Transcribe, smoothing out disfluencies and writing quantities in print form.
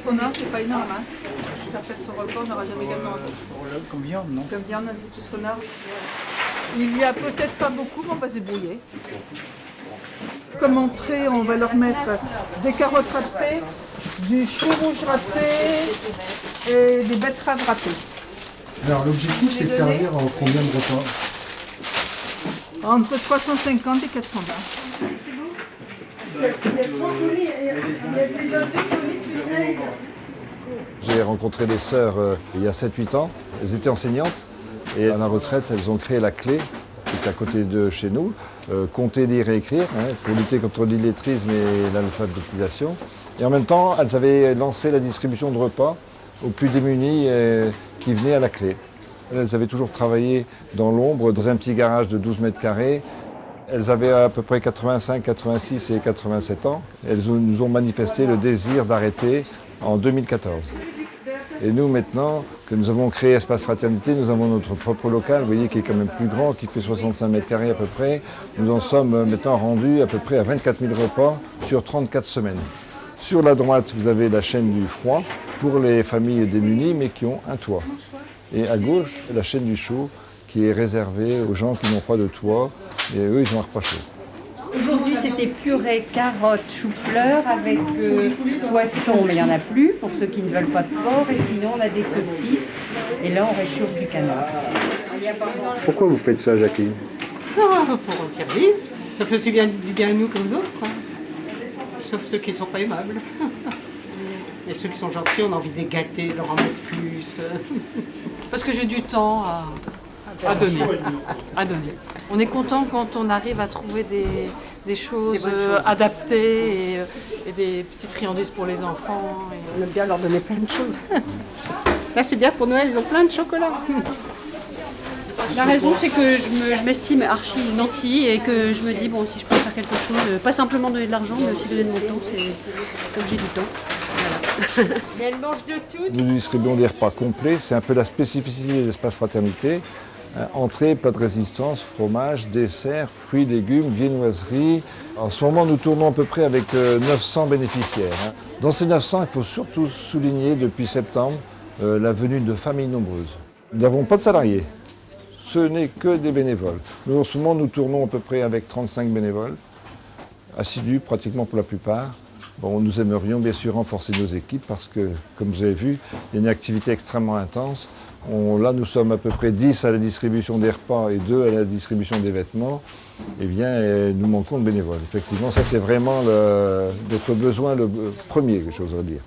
qu'on a, c'est pas énorme. Hein. Faire 400 repas, on n'aura jamais 400 repas. Comme viande, non? Comme viande, c'est tout ce qu'on a. Il y a peut-être pas beaucoup, mais on va se débrouiller. Comme entrée, on va leur mettre des carottes râpées, du chou rouge râpé et des betteraves râpées. Alors l'objectif c'est de servir en combien de repas? Entre 350 et 420. J'ai rencontré des sœurs il y a 7-8 ans. Elles étaient enseignantes et à la retraite, elles ont créé la Clé, qui est à côté de chez nous, compter, lire et écrire, pour lutter contre l'illettrisme et l'analphabétisation. Et en même temps, elles avaient lancé la distribution de repas aux plus démunis qui venaient à la Clé. Elles avaient toujours travaillé dans l'ombre, dans un petit garage de 12 mètres carrés. Elles avaient à peu près 85, 86 et 87 ans. Elles nous ont manifesté le désir d'arrêter en 2014. Et nous, maintenant, que nous avons créé Espace Fraternité, nous avons notre propre local, vous voyez, qui est quand même plus grand, qui fait 65 mètres carrés à peu près. Nous en sommes maintenant rendus à peu près à 24 000 repas sur 34 semaines. Sur la droite, vous avez la chaîne du froid pour les familles démunies, mais qui ont un toit. Et à gauche, la chaîne du chaud, qui est réservée aux gens qui n'ont pas de toit, et eux, ils ont un repas chaud. Aujourd'hui, c'était purée, carottes, chou-fleur avec poisson, mais il n'y en a plus pour ceux qui ne veulent pas de porc. Et sinon, on a des saucisses. Et là, on réchauffe du canard. Pourquoi vous faites ça, Jacqueline? Pour rendre service. Ça fait aussi bien du bien à nous qu'aux autres, quoi. Sauf ceux qui ne sont pas aimables. Et ceux qui sont gentils, on a envie de les gâter, leur en mettre plus. Parce que j'ai du temps à donner. On est content quand on arrive à trouver des choses adaptées et des petites friandises pour les enfants. On aime bien leur donner plein de choses. Là, c'est bien pour Noël, ils ont plein de chocolat. La raison, c'est que je m'estime archi nantie et que je me dis, bon, si je peux faire quelque chose, pas simplement donner de l'argent, mais aussi donner de mon temps, c'est comme j'ai du temps. Voilà. Mais elle mange de tout. Nous distribuons des repas complets, c'est un peu la spécificité de l'Espace Fraternité. Entrée, plat de résistance, fromage, dessert, fruits, légumes, viennoiseries. En ce moment, nous tournons à peu près avec 900 bénéficiaires. Dans ces 900, il faut surtout souligner depuis septembre la venue de familles nombreuses. Nous n'avons pas de salariés. Ce n'est que des bénévoles. Nous, en ce moment, nous tournons à peu près avec 35 bénévoles, assidus pratiquement pour la plupart. Bon, nous aimerions bien sûr renforcer nos équipes parce que, comme vous avez vu, il y a une activité extrêmement intense. Là, nous sommes à peu près 10 à la distribution des repas et 2 à la distribution des vêtements. Eh bien, nous manquons de bénévoles. Effectivement, ça c'est vraiment notre besoin le premier, que j'oserais dire.